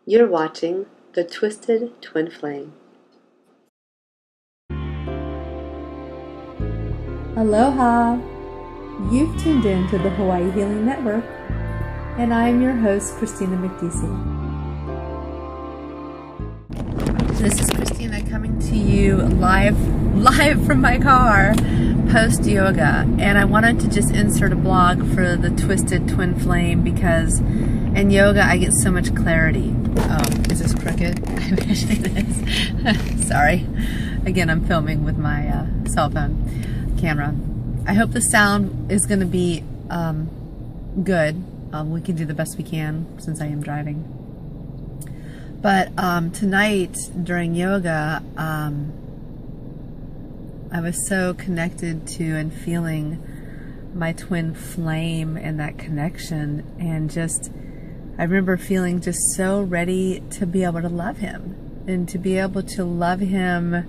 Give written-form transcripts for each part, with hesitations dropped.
You're watching The Twisted Twin Flame. Aloha! You've tuned in to the Hawaii Healing Network, and I am your host, Kristina Mekdeci. This is Kristina coming to you live from my car post-yoga, and I wanted to just insert a blog for the Twisted Twin Flame because in yoga I get so much clarity. Oh, is this crooked? I wish it is. Sorry. Again, I'm filming with my cell phone camera. I hope the sound is going to be good. We can do the best we can since I am driving. But tonight during yoga, I was so connected to and feeling my twin flame and that connection, and just I remember feeling just so ready to be able to love him and to be able to love him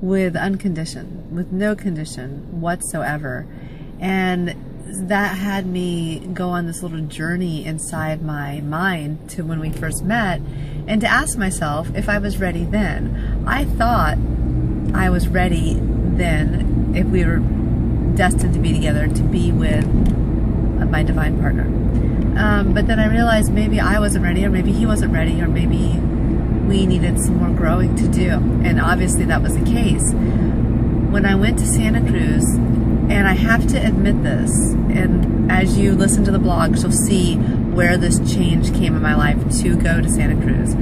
with unconditioned, with no condition whatsoever. And that had me go on this little journey inside my mind to when we first met, and to ask myself if I was ready then. I thought I was ready then, if we were destined to be together, to be with my divine partner. But then I realized maybe I wasn't ready, or maybe he wasn't ready, or maybe we needed some more growing to do. And obviously that was the case. When I went to Santa Cruz, and I have to admit this, and as you listen to the blogs, you'll see where this change came in my life to go to Santa Cruz.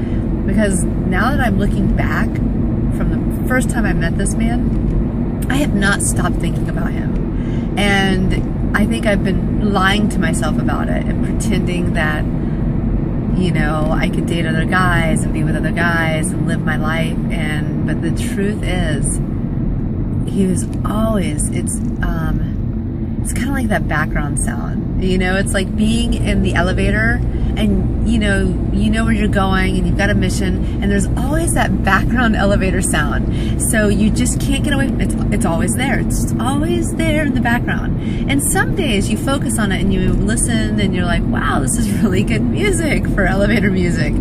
Because now that I'm looking back from the first time I met this man, I have not stopped thinking about him. And I think I've been lying to myself about it and pretending that, you know, I could date other guys and be with other guys and live my life. But the truth is, he was always, it's kind of like that background sound. You know, it's like being in the elevator and you know where you're going and you've got a mission, and there's always that background elevator sound. So you just can't get away from it. It's always there. It's always there in the background. And some days you focus on it and you listen and you're like, wow, this is really good music for elevator music,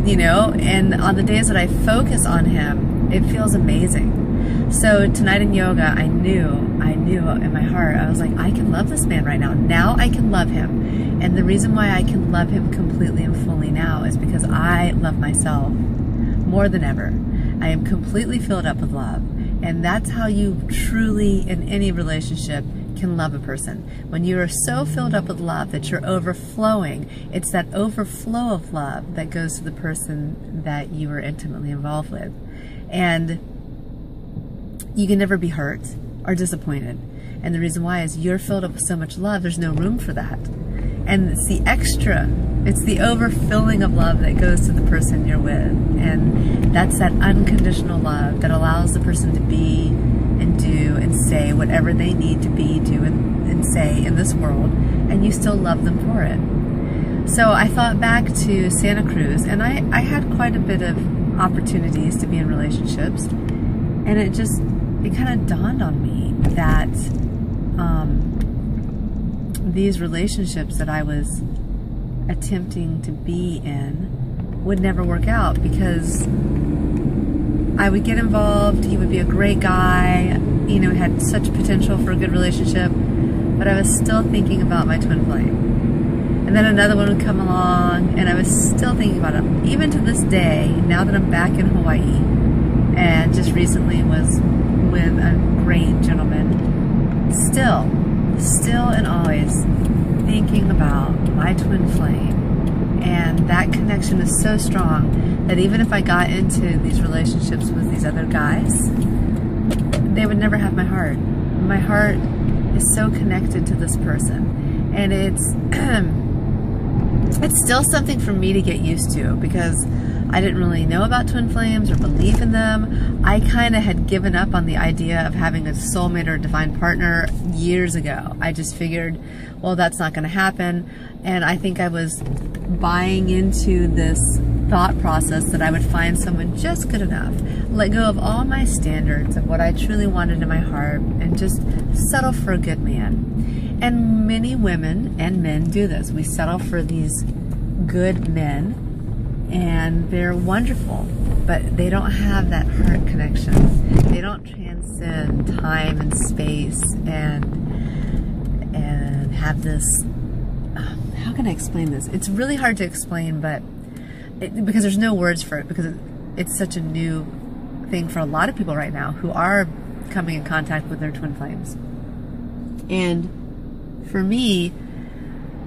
you know? And on the days that I focus on him, it feels amazing. So tonight in yoga, I knew in my heart, I was like, I can love this man right now. Now I can love him. And the reason why I can love him completely and fully now is because I love myself more than ever. I am completely filled up with love. And that's how you truly, in any relationship, can love a person. When you are so filled up with love that you're overflowing, it's that overflow of love that goes to the person that you are intimately involved with. And you can never be hurt or disappointed. And the reason why is you're filled up with so much love, there's no room for that. And it's the extra, it's the overfilling of love that goes to the person you're with. And that's that unconditional love that allows the person to be and do and say whatever they need to be, do, and say in this world, and you still love them for it. So I thought back to Santa Cruz, and I had quite a bit of opportunities to be in relationships, and it kind of dawned on me that these relationships that I was attempting to be in would never work out, because I would get involved, he would be a great guy, you know, had such potential for a good relationship, but I was still thinking about my twin flame. And then another one would come along, and I was still thinking about him. Even to this day, now that I'm back in Hawaii, and just recently was with a great gentleman, still and always thinking about my twin flame. And that connection is so strong that even if I got into these relationships with these other guys, they would never have my heart. My heart is so connected to this person, and it's it's still something for me to get used to, because I didn't really know about twin flames or believe in them. I kind of had given up on the idea of having a soulmate or a divine partner years ago. I just figured, well, that's not going to happen. And I think I was buying into this thought process that I would find someone just good enough, let go of all my standards of what I truly wanted in my heart, and just settle for a good man. And many women and men do this. We settle for these good men and they're wonderful, but they don't have that heart connection. They don't transcend time and space and have this, how can I explain this? It's really hard to explain, but because there's no words for it, because it's such a new thing for a lot of people right now who are coming in contact with their twin flames. And for me,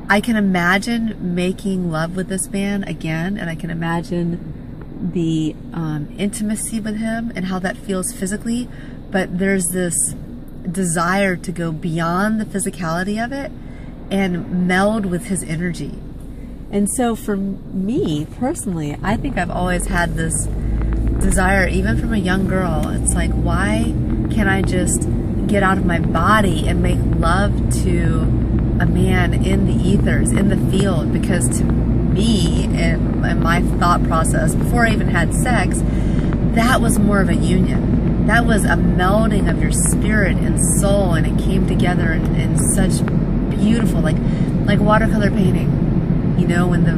I can imagine making love with this man again, and I can imagine the intimacy with him and how that feels physically, but there's this desire to go beyond the physicality of it and meld with his energy. And so for me personally, I think I've always had this desire, even from a young girl. It's like, why can't I just get out of my body and make love to a man in the ethers, in the field? Because to me, and my thought process before I even had sex, that was more of a union. That was a melding of your spirit and soul, and it came together in such beautiful, like watercolor painting, you know, when the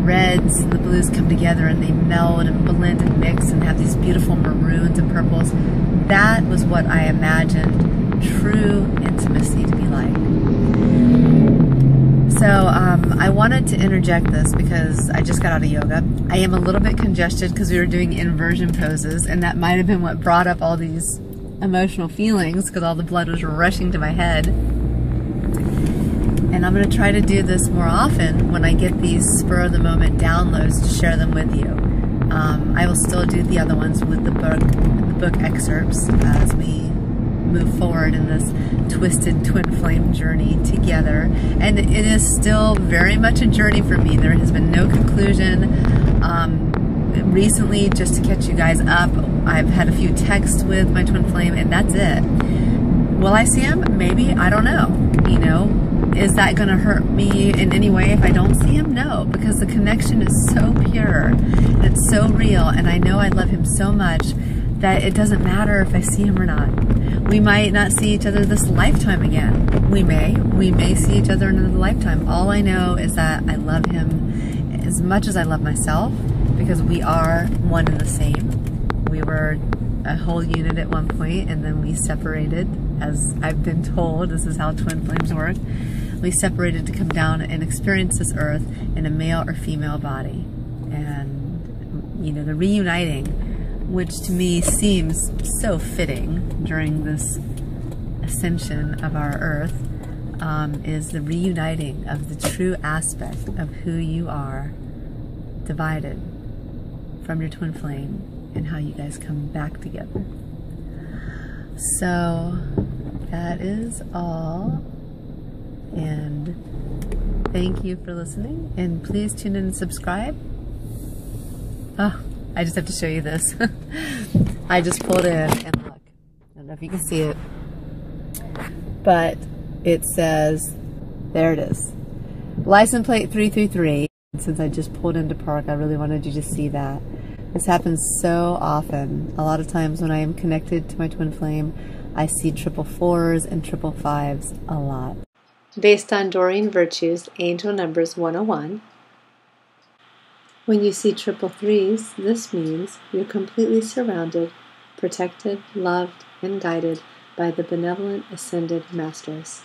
reds and the blues come together and they meld and blend and mix and have these beautiful maroons and purples. That was what I imagined true intimacy to be like. So I wanted to interject this because I just got out of yoga. I am a little bit congested because we were doing inversion poses, and that might have been what brought up all these emotional feelings, because all the blood was rushing to my head. And I'm going to try to do this more often when I get these spur-of-the-moment downloads to share them with you. I will still do the other ones with the book excerpts as we move forward in this twisted twin flame journey together. And it is still very much a journey for me. There has been no conclusion. Recently, just to catch you guys up, I've had a few texts with my twin flame, and that's it. Will I see him? Maybe. I don't know. You know, is that going to hurt me in any way if I don't see him? No, because the connection is so pure and it's so real, and I know I love him so much that it doesn't matter if I see him or not. We might not see each other this lifetime again. We may see each other in another lifetime. All I know is that I love him as much as I love myself, because we are one and the same. We were a whole unit at one point, and then we separated, as I've been told. This is how twin flames work. We separated to come down and experience this earth in a male or female body. And, you know, the reuniting, which to me seems so fitting during this ascension of our earth, is the reuniting of the true aspect of who you are, divided from your twin flame, and how you guys come back together. So that is all, and thank you for listening, and please tune in and subscribe. Oh, I just have to show you this. I just pulled in, and look, I don't know if you can see it, but it says, there it is, license plate 333. Since I just pulled into park, I really wanted you to see that. This happens so often. A lot of times when I am connected to my twin flame, I see 444s and 555s a lot. Based on Doreen Virtue's Angel Numbers 101, when you see 333s, this means you're completely surrounded, protected, loved, and guided by the benevolent Ascended Masters.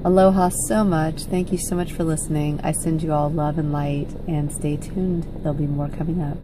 Aloha so much. Thank you so much for listening. I send you all love and light, and stay tuned. There'll be more coming up.